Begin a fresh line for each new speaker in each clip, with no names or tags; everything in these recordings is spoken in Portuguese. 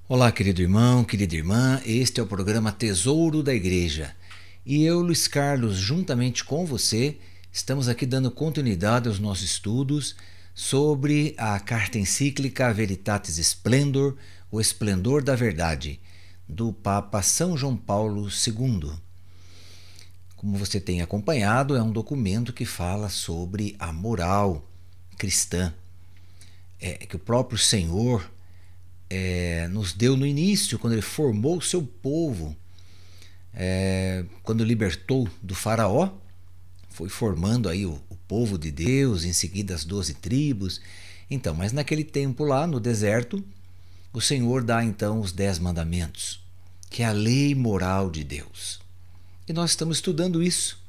Olá, querido irmão, querida irmã, este é o programa Tesouro da Igreja. E eu, Luiz Carlos, juntamente com você, estamos aqui dando continuidade aos nossos estudos sobre a carta encíclica Veritatis Splendor, o Esplendor da Verdade, do Papa São João Paulo II. Como você tem acompanhado, é um documento que fala sobre a moral cristã, que o próprio Senhor nos deu no início, quando ele formou o seu povo, quando libertou do faraó, foi formando aí o povo de Deus, em seguida as 12 tribos. Então, mas naquele tempo lá no deserto, o Senhor dá então os 10 mandamentos, que é a lei moral de Deus. E nós estamos estudando isso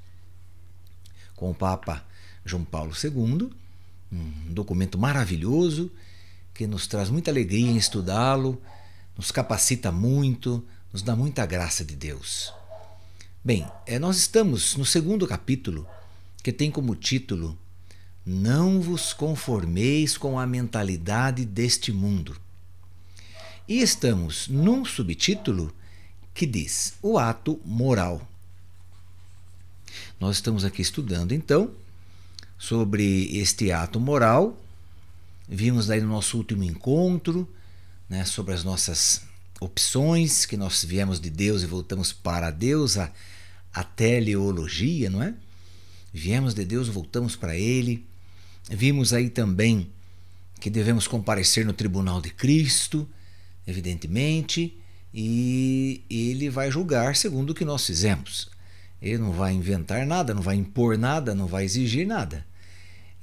com o Papa João Paulo II, um documento maravilhoso, que nos traz muita alegria em estudá-lo, nos capacita muito, nos dá muita graça de Deus. Bem, nós estamos no segundo capítulo, que tem como título Não vos conformeis com a mentalidade deste mundo. E estamos num subtítulo que diz o ato moral. Nós estamos aqui estudando, então, sobre este ato moral. Vimos daí no nosso último encontro, sobre as nossas opções, que nós viemos de Deus e voltamos para Deus, a teleologia, não é? Viemos de Deus e voltamos para Ele. Vimos aí também que devemos comparecer no tribunal de Cristo, evidentemente, e Ele vai julgar segundo o que nós fizemos. Ele não vai inventar nada, não vai impor nada, não vai exigir nada.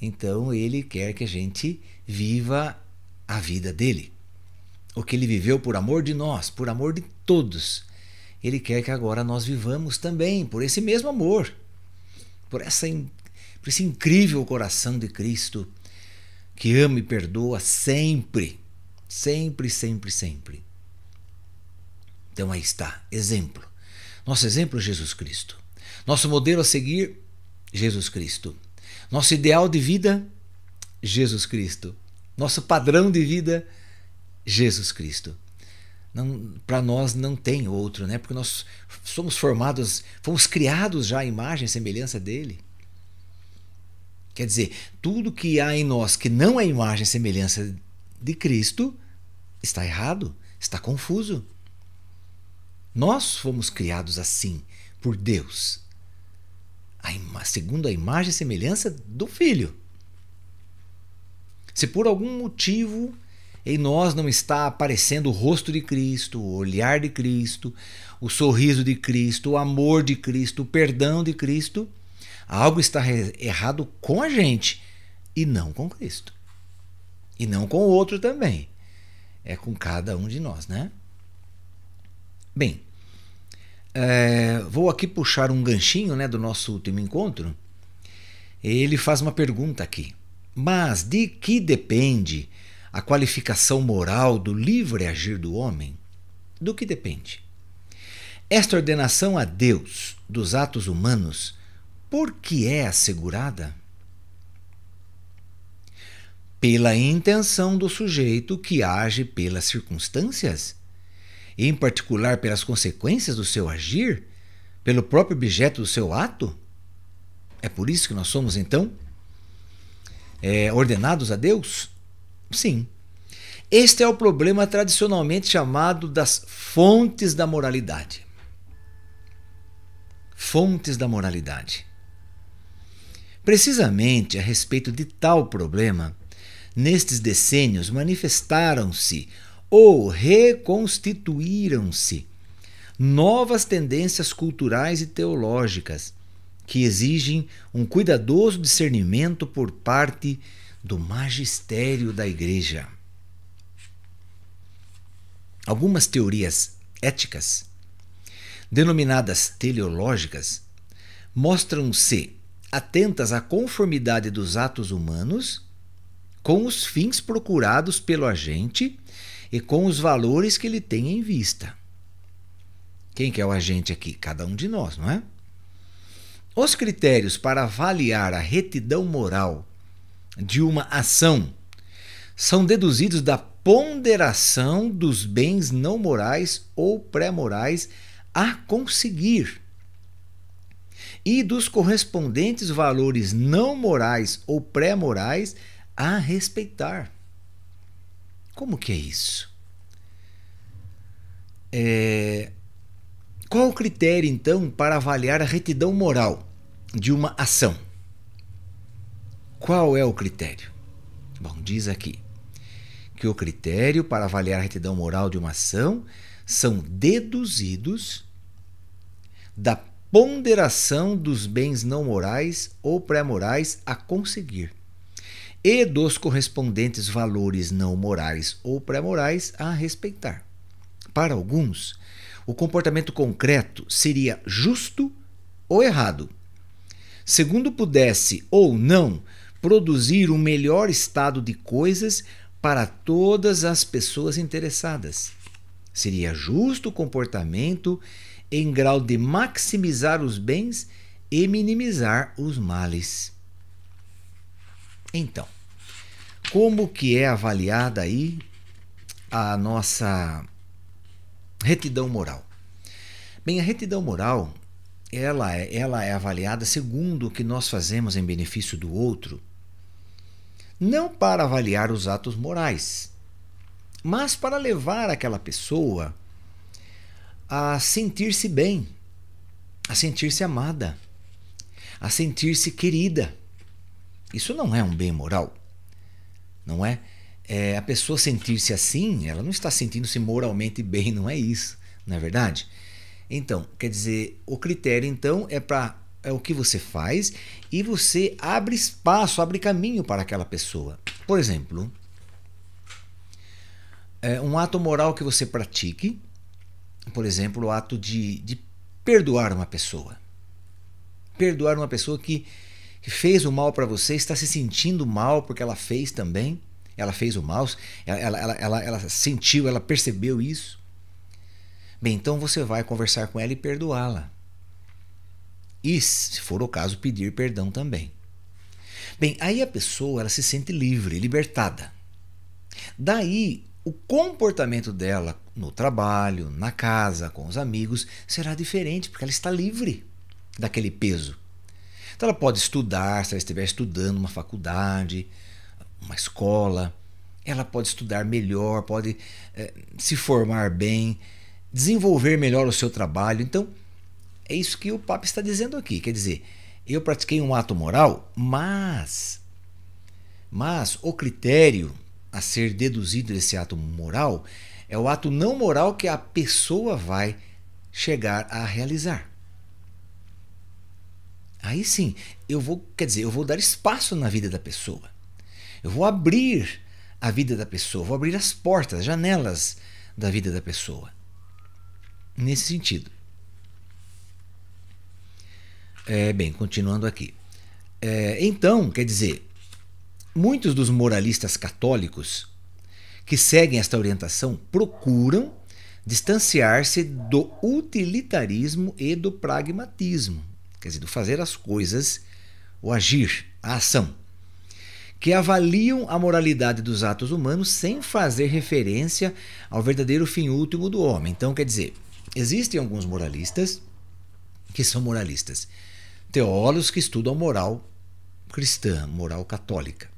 Então Ele quer que a gente viva a vida dele. O que ele viveu por amor de nós, por amor de todos. Ele quer que agora nós vivamos também por esse mesmo amor, por esse incrível coração de Cristo, que ama e perdoa sempre, sempre, sempre, sempre. Então aí está, exemplo. Nosso exemplo, Jesus Cristo. Nosso modelo a seguir, Jesus Cristo. Nosso ideal de vida, Jesus Cristo. Nosso padrão de vida, Jesus Cristo. Para nós não tem outro, né? Porque nós somos fomos criados já à imagem e semelhança dele. Quer dizer, tudo que há em nós que não é imagem e semelhança de Cristo está errado, está confuso. Nós fomos criados assim, por Deus, segundo a imagem e semelhança do Filho. Se por algum motivo em nós não está aparecendo o rosto de Cristo, o olhar de Cristo, o sorriso de Cristo, o amor de Cristo, o perdão de Cristo, algo está errado com a gente e não com Cristo. E não com o outro também. É com cada um de nós, né? Bem, vou aqui puxar um ganchinho, do nosso último encontro. Ele faz uma pergunta aqui. Mas de que depende a qualificação moral do livre agir do homem? Do que depende? Esta ordenação a Deus dos atos humanos, por que é assegurada? Pela intenção do sujeito que age pelas circunstâncias, e em particular pelas consequências do seu agir, pelo próprio objeto do seu ato? É por isso que nós somos, então, ordenados a Deus? Sim. Este é o problema tradicionalmente chamado das fontes da moralidade. Fontes da moralidade. Precisamente a respeito de tal problema, nestes decênios manifestaram-se ou reconstituíram-se novas tendências culturais e teológicas que exigem um cuidadoso discernimento por parte do magistério da Igreja. Algumas teorias éticas, denominadas teleológicas, mostram-se atentas à conformidade dos atos humanos com os fins procurados pelo agente e com os valores que ele tem em vista. Quem que é o agente aqui? Cada um de nós, não é? Os critérios para avaliar a retidão moral de uma ação são deduzidos da ponderação dos bens não morais ou pré-morais a conseguir e dos correspondentes valores não morais ou pré-morais a respeitar. Como que é isso? Qual o critério, então, para avaliar a retidão moral de uma ação? Qual é o critério? Bom, diz aqui que o critério para avaliar a retidão moral de uma ação são deduzidos da ponderação dos bens não morais ou pré-morais a conseguir e dos correspondentes valores não morais ou pré-morais a respeitar. Para alguns, o comportamento concreto seria justo ou errado, segundo pudesse ou não produzir um melhor estado de coisas para todas as pessoas interessadas. Seria justo o comportamento em grau de maximizar os bens e minimizar os males. Então, como que é avaliada aí a nossa retidão moral? Bem, a retidão moral, ela é avaliada segundo o que nós fazemos em benefício do outro, não para avaliar os atos morais, mas para levar aquela pessoa a sentir-se bem, a sentir-se amada, a sentir-se querida. Isso não é um bem moral, não é? A pessoa sentir-se assim, ela não está sentindo-se moralmente bem, não é isso, não é verdade? Então, quer dizer, o critério então é o que você faz e você abre espaço, abre caminho para aquela pessoa. Por exemplo, um ato moral que você pratique, por exemplo, o ato de perdoar uma pessoa. Perdoar uma pessoa que fez o mal para você, está se sentindo mal porque ela fez também. Ela fez o mal, ela sentiu, ela percebeu isso. Bem, então você vai conversar com ela e perdoá-la. E, se for o caso, pedir perdão também. Bem, aí a pessoa ela se sente livre, libertada. Daí, o comportamento dela no trabalho, na casa, com os amigos, será diferente, porque ela está livre daquele peso. Então ela pode estudar, se ela estiver estudando uma faculdade, uma escola, ela pode estudar melhor, pode se formar bem, desenvolver melhor o seu trabalho. Então, é isso que o Papa está dizendo aqui. Quer dizer, eu pratiquei um ato moral, mas o critério a ser deduzido desse ato moral é o ato não moral que a pessoa vai chegar a realizar. Aí sim, eu vou dar espaço na vida da pessoa. Eu vou abrir a vida da pessoa, vou abrir as portas, as janelas da vida da pessoa. Nesse sentido. Bem, continuando aqui. Então, quer dizer, muitos dos moralistas católicos que seguem esta orientação procuram distanciar-se do utilitarismo e do pragmatismo, quer dizer, do fazer as coisas, o agir, a ação, que avaliam a moralidade dos atos humanos sem fazer referência ao verdadeiro fim último do homem. Então, quer dizer, existem alguns moralistas que são moralistas teólogos que estudam moral cristã, moral católica.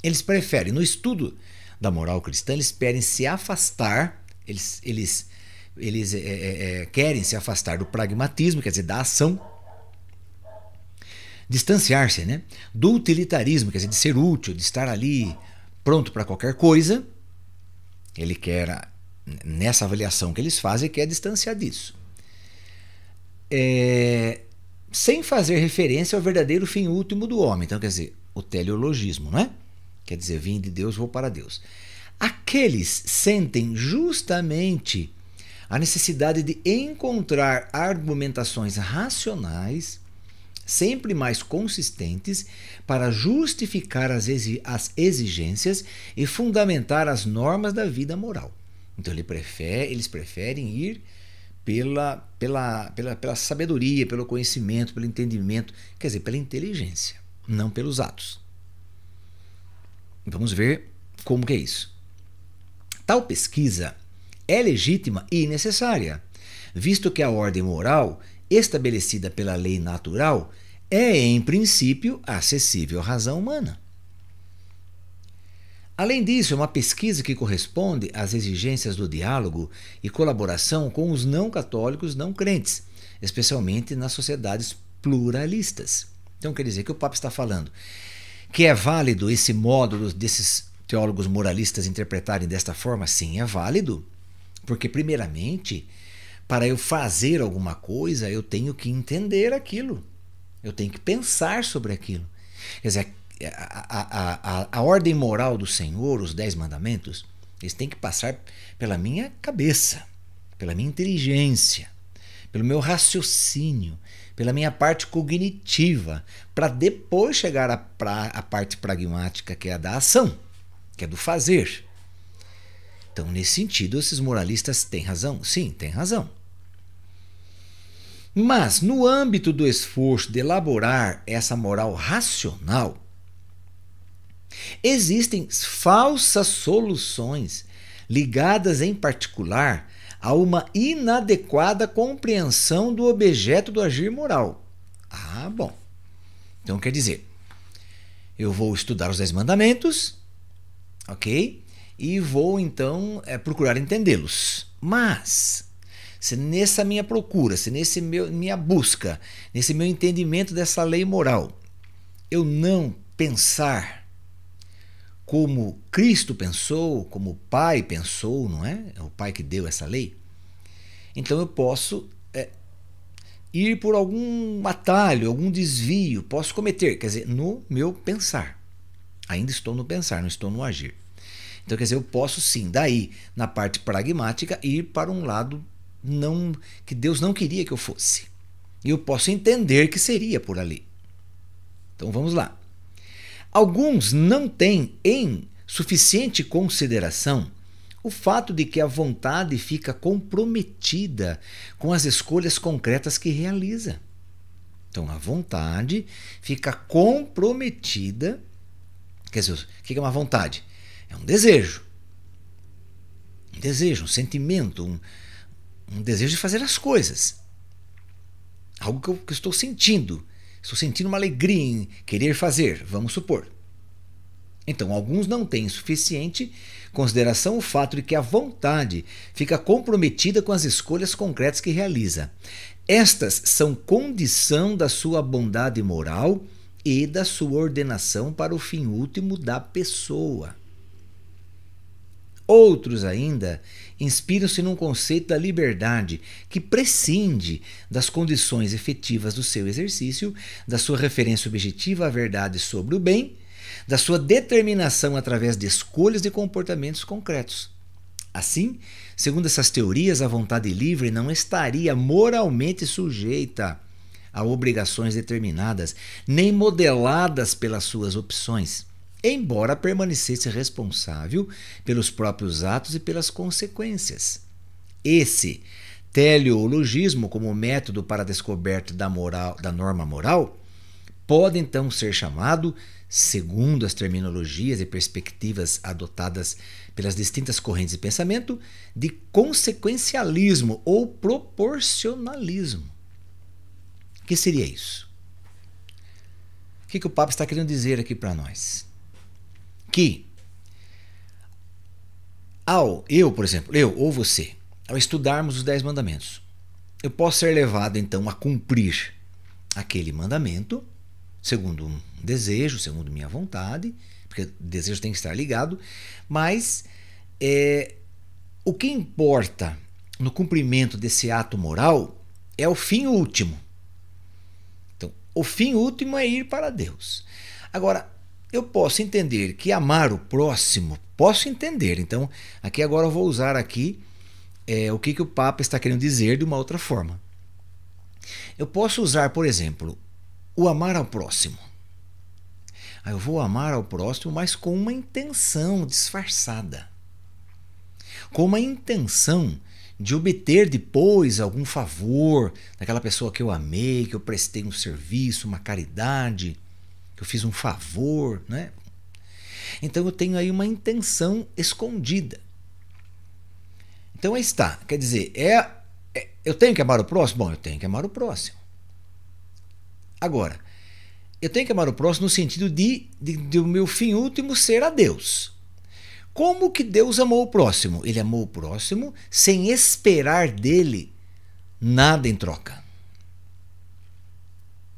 Eles preferem, no estudo da moral cristã, eles querem se afastar, eles querem se afastar do pragmatismo, quer dizer, da ação, distanciar-se, né, do utilitarismo, quer dizer, de ser útil, de estar ali pronto para qualquer coisa. Ele quer, nessa avaliação que eles fazem, quer distanciar disso. Sem fazer referência ao verdadeiro fim último do homem. Então, quer dizer, o teleologismo, não é? Quer dizer, vim de Deus, vou para Deus. Aqueles sentem justamente a necessidade de encontrar argumentações racionais, sempre mais consistentes, para justificar as exigências e fundamentar as normas da vida moral. Então eles preferem ir pela sabedoria, pelo conhecimento, pelo entendimento, quer dizer, pela inteligência, não pelos atos. Vamos ver como que é isso. Tal pesquisa é legítima e necessária, visto que a ordem moral estabelecida pela lei natural é, em princípio, acessível à razão humana. Além disso, é uma pesquisa que corresponde às exigências do diálogo e colaboração com os não católicos não crentes, especialmente nas sociedades pluralistas. Então quer dizer que o Papa está falando que é válido esse modo desses teólogos moralistas interpretarem desta forma? Sim, é válido, porque primeiramente, para eu fazer alguma coisa, eu tenho que entender aquilo, eu tenho que pensar sobre aquilo. Quer dizer, a ordem moral do Senhor, os 10 mandamentos, eles têm que passar pela minha cabeça, pela minha inteligência, pelo meu raciocínio, pela minha parte cognitiva, para depois chegar à parte pragmática, que é a da ação, que é do fazer. Então, nesse sentido, esses moralistas têm razão? Sim, têm razão. Mas, no âmbito do esforço de elaborar essa moral racional, existem falsas soluções ligadas, em particular, a uma inadequada compreensão do objeto do agir moral. Ah, bom. Então quer dizer, eu vou estudar os 10 mandamentos, ok? E vou então procurar entendê-los. Mas, se nessa minha procura, se nesse minha busca, nesse meu entendimento dessa lei moral, eu não pensar como Cristo pensou, como o Pai pensou, não é? É o Pai que deu essa lei. Então eu posso ir por algum atalho, algum desvio, posso cometer, quer dizer, no meu pensar. Ainda estou no pensar, não estou no agir. Então, quer dizer, eu posso sim, daí, na parte pragmática, ir para um lado que Deus não queria que eu fosse. E eu posso entender que seria por ali. Então vamos lá. Alguns não têm em suficiente consideração o fato de que a vontade fica comprometida com as escolhas concretas que realiza. Então, a vontade fica comprometida. Quer dizer, o que é uma vontade? É um desejo. Um desejo, um sentimento, um desejo de fazer as coisas. Algo que eu estou sentindo. Estou sentindo uma alegria em querer fazer, vamos supor. Então, alguns não têm suficiente consideração o fato de que a vontade fica comprometida com as escolhas concretas que realiza. Estas são condição da sua bondade moral e da sua ordenação para o fim último da pessoa. Outros ainda inspiram-se num conceito da liberdade que prescinde das condições efetivas do seu exercício, da sua referência objetiva à verdade sobre o bem, da sua determinação através de escolhas de comportamentos concretos. Assim, segundo essas teorias, a vontade livre não estaria moralmente sujeita a obrigações determinadas, nem modeladas pelas suas opções, embora permanecesse responsável pelos próprios atos e pelas consequências. Esse teleologismo, como método para a descoberta da norma moral, pode então ser chamado, segundo as terminologias e perspectivas adotadas pelas distintas correntes de pensamento, de consequencialismo ou proporcionalismo. O que seria isso? O que o Papa está querendo dizer aqui para nós? Que por exemplo, eu ou você, ao estudarmos os 10 mandamentos, eu posso ser levado então a cumprir aquele mandamento, segundo um desejo, segundo minha vontade, porque o desejo tem que estar ligado, mas o que importa no cumprimento desse ato moral é o fim último. Então, o fim último é ir para Deus. Agora, eu posso entender que amar o próximo, posso entender. Então, aqui agora eu vou usar aqui o que o Papa está querendo dizer de uma outra forma. Eu posso usar, por exemplo, o amar ao próximo. Eu vou amar ao próximo, mas com uma intenção disfarçada. Com uma intenção de obter depois algum favor daquela pessoa que eu amei, que eu prestei um serviço, uma caridade, que eu fiz um favor, né? Então eu tenho aí uma intenção escondida. Então aí está. Quer dizer, eu tenho que amar o próximo? Bom, eu tenho que amar o próximo. Agora, eu tenho que amar o próximo no sentido de o meu fim último ser a Deus. Como que Deus amou o próximo? Ele amou o próximo sem esperar dele nada em troca.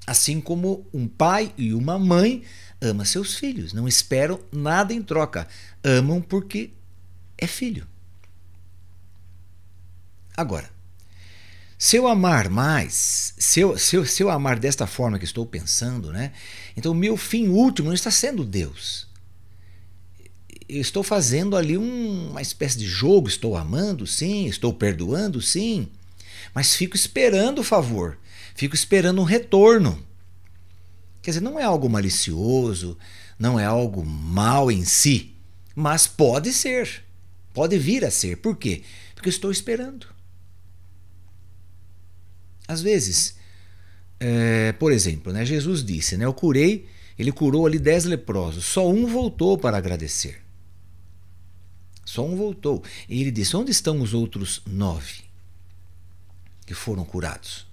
Assim como um pai e uma mãe amam seus filhos, não esperam nada em troca. Amam porque é filho. Agora, se eu amar mais, se eu amar desta forma que estou pensando, né? Então o meu fim último não está sendo Deus. Eu estou fazendo ali uma espécie de jogo, estou amando, sim, estou perdoando, sim, mas fico esperando o favor, fico esperando um retorno. Quer dizer, não é algo malicioso, não é algo mal em si, mas pode ser, pode vir a ser. Por quê? Porque eu estou esperando. Às vezes, por exemplo, né, Jesus disse, né, ele curou ali 10 leprosos, só um voltou para agradecer. Só um voltou. E ele disse, onde estão os outros 9 que foram curados?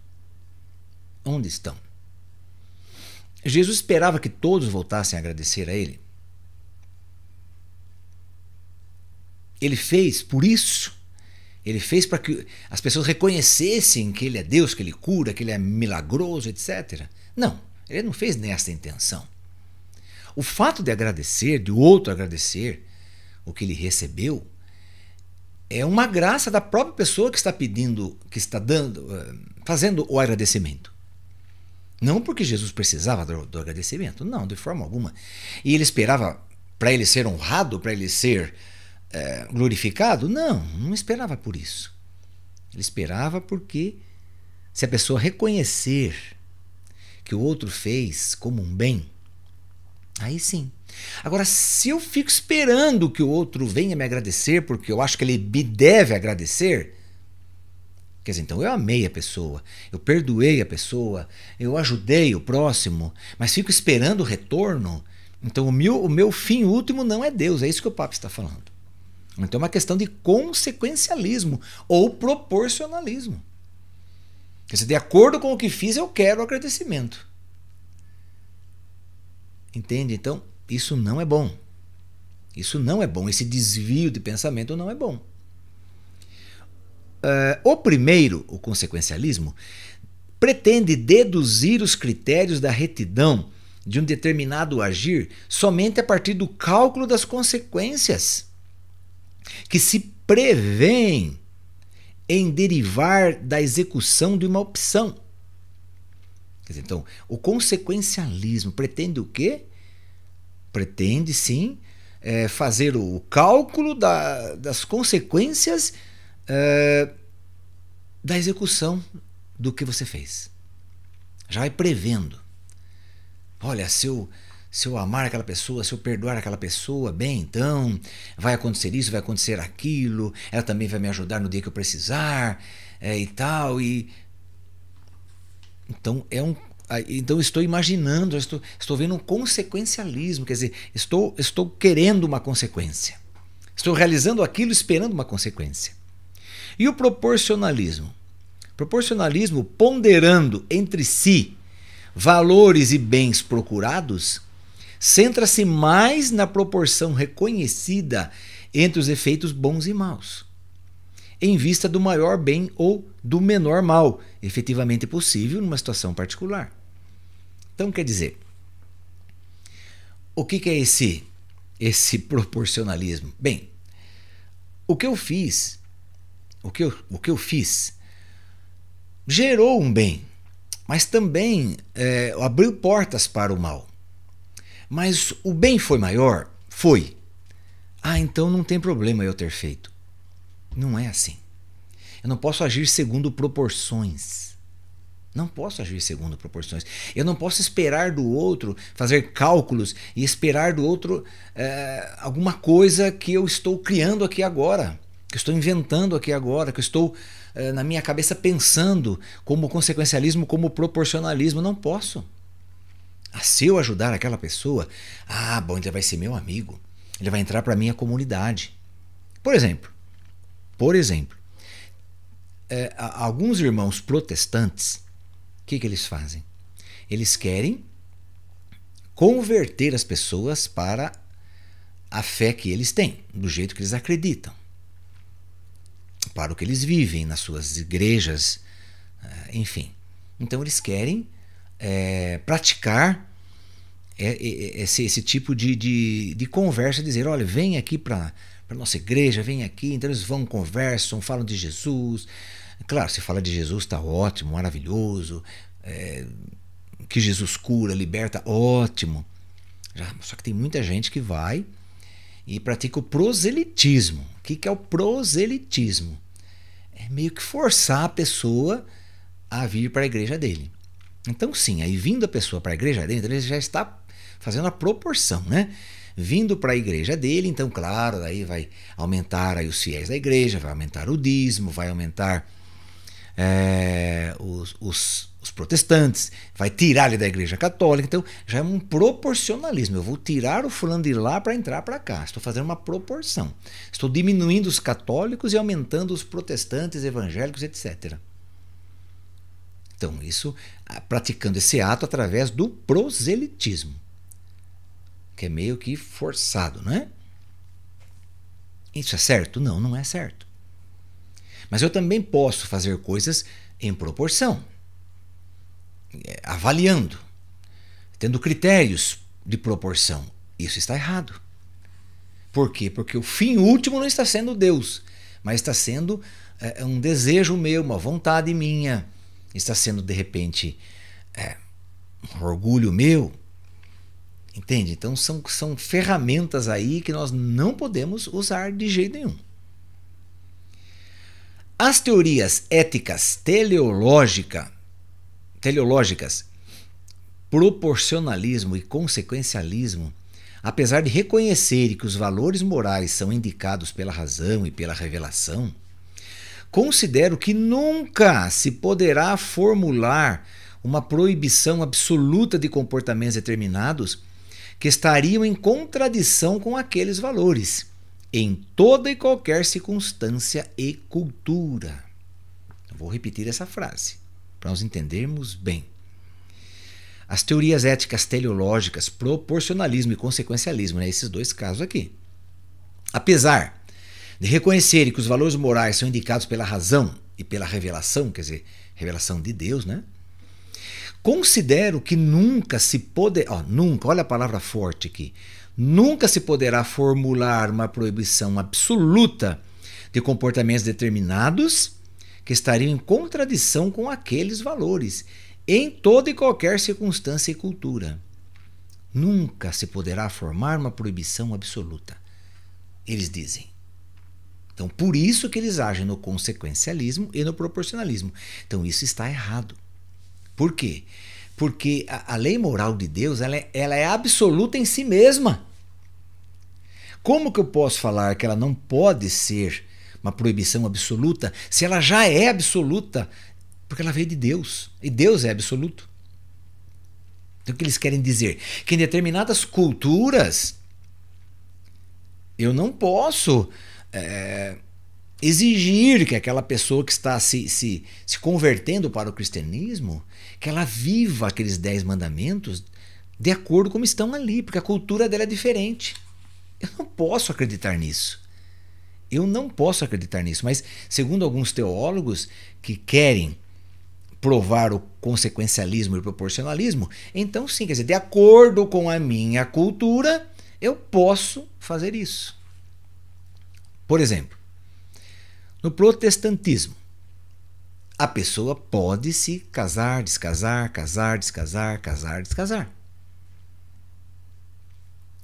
Onde estão? Jesus esperava que todos voltassem a agradecer a ele. Ele fez por isso. Ele fez para que as pessoas reconhecessem que ele é Deus, que ele cura, que ele é milagroso, etc. Não, ele não fez nesta intenção. O fato de agradecer, de outro agradecer o que ele recebeu, é uma graça da própria pessoa que está pedindo, que está fazendo o agradecimento. Não porque Jesus precisava do agradecimento, não, de forma alguma. E ele esperava para ele ser honrado, para ele ser glorificado? Não esperava por isso. Ele esperava porque se a pessoa reconhecer que o outro fez como um bem, aí sim. Agora, se eu fico esperando que o outro venha me agradecer porque eu acho que ele me deve agradecer, quer dizer, então eu amei a pessoa, eu perdoei a pessoa, eu ajudei o próximo, mas fico esperando o retorno, então o meu fim último não é Deus, é isso que o Papa está falando. Então é uma questão de consequencialismo ou proporcionalismo. Quer dizer, de acordo com o que fiz, eu quero agradecimento. Entende? Então, isso não é bom. Isso não é bom. Esse desvio de pensamento não é bom. O primeiro, o consequencialismo, pretende deduzir os critérios da retidão de um determinado agir somente a partir do cálculo das consequências que se prevêem em derivar da execução de uma opção. Quer dizer, então, o consequencialismo pretende o quê? Pretende, sim, fazer o cálculo das consequências da execução do que você fez. Já vai prevendo. Olha, se eu amar aquela pessoa, se eu perdoar aquela pessoa, bem, então vai acontecer isso, vai acontecer aquilo, ela também vai me ajudar no dia que eu precisar, e tal, e então então estou imaginando, estou vendo um consequencialismo, quer dizer, estou querendo uma consequência, estou realizando aquilo esperando uma consequência. E o proporcionalismo? Proporcionalismo, ponderando entre si valores e bens procurados, centra-se mais na proporção reconhecida entre os efeitos bons e maus, em vista do maior bem ou do menor mal efetivamente possível numa situação particular. Então, quer dizer, o que é esse proporcionalismo? Bem, o que eu fiz gerou um bem, mas também abriu portas para o mal. Mas o bem foi maior? Foi. Então não tem problema eu ter feito. Não é assim. Eu não posso agir segundo proporções. Não posso agir segundo proporções. Eu não posso esperar do outro, fazer cálculos e esperar do outro alguma coisa que eu estou criando aqui agora, que eu estou inventando aqui agora, que eu estou na minha cabeça pensando como consequencialismo, como proporcionalismo. Não posso. Se eu ajudar aquela pessoa, bom, ele vai ser meu amigo. Ele vai entrar para a minha comunidade. Por exemplo, alguns irmãos protestantes, o que eles fazem? Eles querem converter as pessoas para a fé que eles têm, do jeito que eles acreditam, para o que eles vivem nas suas igrejas, enfim. Então eles querem praticar esse tipo de conversa, dizer, olha, vem aqui para a nossa igreja, vem aqui. Então eles vão, conversam, falam de Jesus. Claro, se fala de Jesus está ótimo, maravilhoso, que Jesus cura, liberta, ótimo. Só que tem muita gente que vai e pratica o proselitismo. O que é o proselitismo? É meio que forçar a pessoa a vir para a igreja dele. Então sim, aí vindo a pessoa para a igreja dele, ele já está fazendo a proporção, né? Vindo para a igreja dele, então claro, daí vai aumentar aí os fiéis da igreja, vai aumentar o dízimo, vai aumentar os protestantes, vai tirar ele da igreja católica. Então já é um proporcionalismo. Eu vou tirar o fulano de lá para entrar para cá. Estou fazendo uma proporção. Estou diminuindo os católicos e aumentando os protestantes, evangélicos, etc. Então isso, praticando esse ato através do proselitismo, que é meio que forçado, não é? Isso é certo? Não, não é certo. Mas eu também posso fazer coisas em proporção, avaliando, tendo critérios de proporção. Isso está errado. Por quê? Porque o fim último não está sendo Deus, mas está sendo um desejo meu, uma vontade minha, está sendo de repente um orgulho meu. Entende? Então são ferramentas aí que nós não podemos usar de jeito nenhum. As teorias éticas teleológicas, proporcionalismo e consequencialismo, apesar de reconhecerem que os valores morais são indicados pela razão e pela revelação, considero que nunca se poderá formular uma proibição absoluta de comportamentos determinados que estariam em contradição com aqueles valores, em toda e qualquer circunstância e cultura. Eu vou repetir essa frase, para nós entendermos bem. As teorias éticas teleológicas, proporcionalismo e consequencialismo, né, esses dois casos aqui. Apesar de reconhecerem que os valores morais são indicados pela razão e pela revelação, quer dizer, revelação de Deus, né? Considero que nunca se poderá, nunca, olha a palavra forte aqui, nunca se poderá formular uma proibição absoluta de comportamentos determinados que estariam em contradição com aqueles valores, em toda e qualquer circunstância e cultura. Nunca se poderá formar uma proibição absoluta, eles dizem. Então, por isso que eles agem no consequencialismo e no proporcionalismo. Então, isso está errado. Por quê? Porque a lei moral de Deus ela é absoluta em si mesma. Como que eu posso falar que ela não pode ser uma proibição absoluta se ela já é absoluta? Porque ela veio de Deus. E Deus é absoluto. Então o que eles querem dizer? Que em determinadas culturas eu não posso exigir que aquela pessoa que está se convertendo para o cristianismo, que ela viva aqueles 10 mandamentos de acordo como estão ali, porque a cultura dela é diferente. Eu não posso acreditar nisso. Eu não posso acreditar nisso, mas segundo alguns teólogos que querem provar o consequencialismo e o proporcionalismo, então sim, quer dizer, de acordo com a minha cultura, eu posso fazer isso. Por exemplo, no protestantismo, a pessoa pode se casar, descasar, casar, descasar, casar, descasar.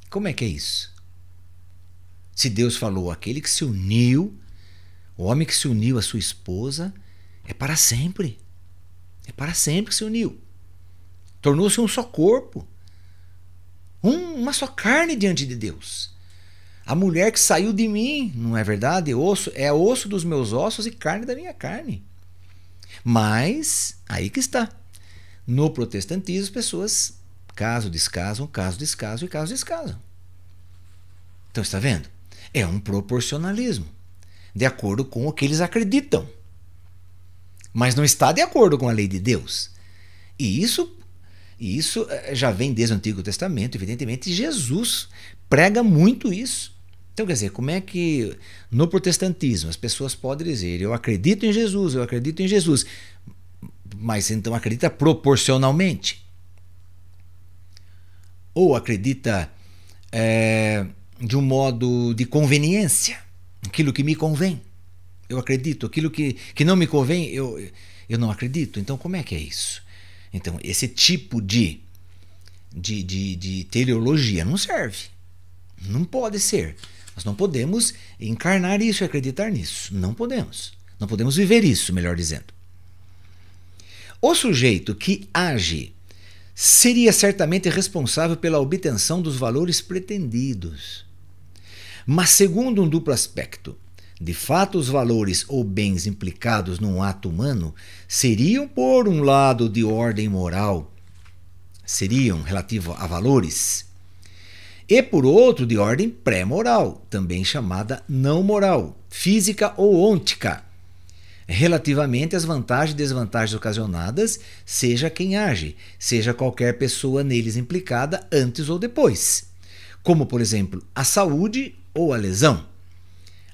Como é que é isso? Se Deus falou, aquele que se uniu, o homem que se uniu à sua esposa, é para sempre. É para sempre que se uniu. Tornou-se um só corpo. Uma só carne diante de Deus. A mulher que saiu de mim, não é verdade? É osso dos meus ossos e carne da minha carne. Mas, aí que está. No protestantismo, as pessoas Caso, descaso e caso, descaso. Então, está vendo? É um proporcionalismo, de acordo com o que eles acreditam. Mas não está de acordo com a lei de Deus. E isso já vem desde o Antigo Testamento, evidentemente. Jesus prega muito isso. Então, quer dizer, como é que no protestantismo as pessoas podem dizer eu acredito em Jesus, mas então acredita proporcionalmente? Ou acredita de um modo de conveniência, aquilo que me convém? Eu acredito, aquilo que não me convém, eu não acredito. Então, como é que é isso? Então, esse tipo de teleologia não serve. Não pode ser. Nós não podemos encarnar isso e acreditar nisso. Não podemos. Não podemos viver isso, melhor dizendo. O sujeito que age seria certamente responsável pela obtenção dos valores pretendidos. Mas segundo um duplo aspecto, de fato os valores ou bens implicados num ato humano seriam, por um lado, de ordem moral, seriam relativo a valores, e por outro, de ordem pré-moral, também chamada não moral, física ou ôntica, relativamente às vantagens e desvantagens ocasionadas, seja quem age, seja qualquer pessoa neles implicada antes ou depois, como, por exemplo, a saúde ou a lesão,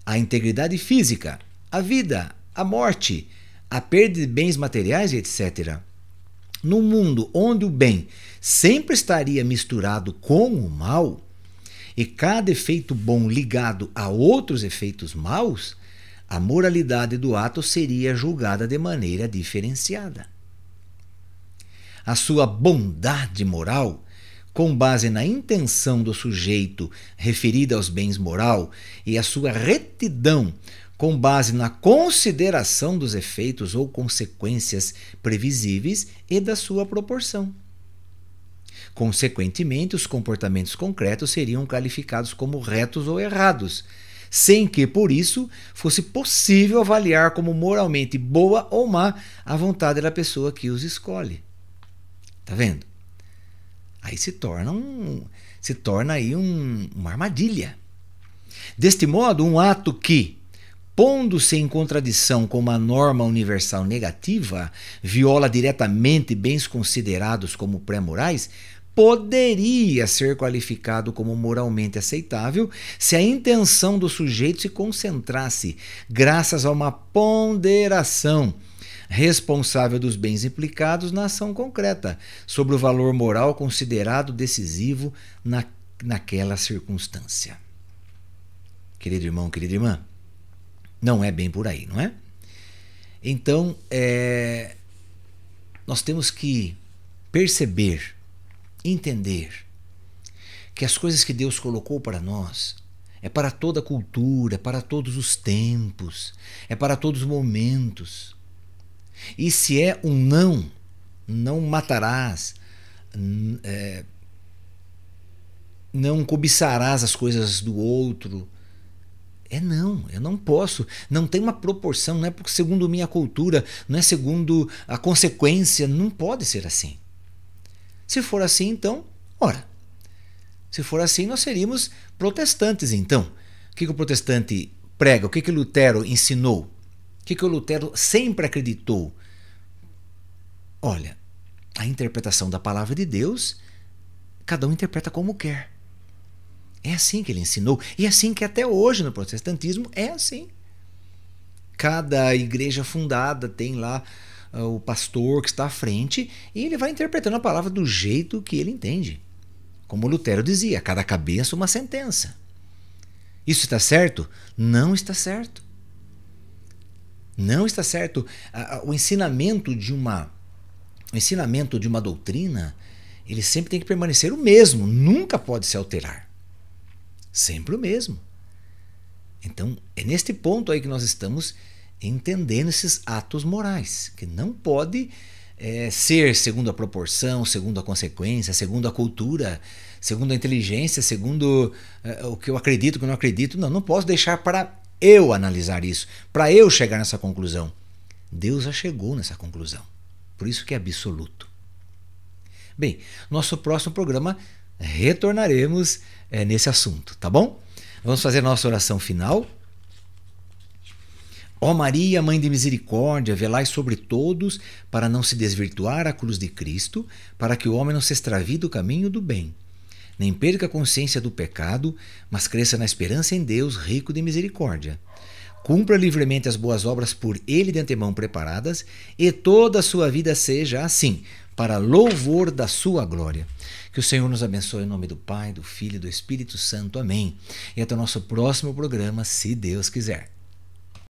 a integridade física, a vida, a morte, a perda de bens materiais, etc. Num mundo onde o bem sempre estaria misturado com o mal, e cada efeito bom ligado a outros efeitos maus, a moralidade do ato seria julgada de maneira diferenciada. A sua bondade moral, com base na intenção do sujeito referida aos bens moral, e a sua retidão, com base na consideração dos efeitos ou consequências previsíveis e da sua proporção. Consequentemente, os comportamentos concretos seriam qualificados como retos ou errados, sem que, por isso, fosse possível avaliar como moralmente boa ou má a vontade da pessoa que os escolhe. Tá vendo? Aí se torna aí uma armadilha. Deste modo, um ato que, pondo-se em contradição com uma norma universal negativa, viola diretamente bens considerados como pré-morais, poderia ser qualificado como moralmente aceitável se a intenção do sujeito se concentrasse, graças a uma ponderação responsável dos bens implicados na ação concreta, sobre o valor moral considerado decisivo naquela circunstância. Querido irmão, querida irmã, não é bem por aí, não é? Então, nós temos que perceber, entender que as coisas que Deus colocou para nós é para toda a cultura, é para todos os tempos, é para todos os momentos. E se é um não matarás, não cobiçarás as coisas do outro, eu não posso, não tem uma proporção, não é porque segundo minha cultura, não é segundo a consequência, não pode ser assim. Se for assim, então, se for assim, nós seríamos protestantes, então. O que o protestante prega? O que Lutero ensinou? O que o Lutero sempre acreditou? Olha, a interpretação da palavra de Deus, cada um interpreta como quer. É assim que ele ensinou. E é assim que até hoje no protestantismo é assim. Cada igreja fundada tem lá o pastor que está à frente e ele vai interpretando a palavra do jeito que ele entende. Como Lutero dizia, cada cabeça uma sentença. Isso está certo? Não está certo. Não está certo. O ensinamento de uma doutrina, ele sempre tem que permanecer o mesmo, nunca pode se alterar. Sempre o mesmo. Então, é neste ponto aí que nós estamos entendendo esses atos morais, que não pode ser segundo a proporção, segundo a consequência, segundo a cultura, segundo a inteligência, segundo o que eu acredito, o que eu não acredito. Não posso deixar para eu analisar isso, para eu chegar nessa conclusão. Deus já chegou nessa conclusão, por isso que é absoluto. Bem, nosso próximo programa retornaremos nesse assunto, tá bom? Vamos fazer nossa oração final. Ó Maria, Mãe de Misericórdia, velai sobre todos para não se desvirtuar a cruz de Cristo, para que o homem não se extravie do caminho do bem, nem perca a consciência do pecado, mas cresça na esperança em Deus, rico de misericórdia. Cumpra livremente as boas obras por Ele de antemão preparadas, e toda a sua vida seja assim, para louvor da sua glória. Que o Senhor nos abençoe em nome do Pai, do Filho e do Espírito Santo. Amém. E até o nosso próximo programa, se Deus quiser.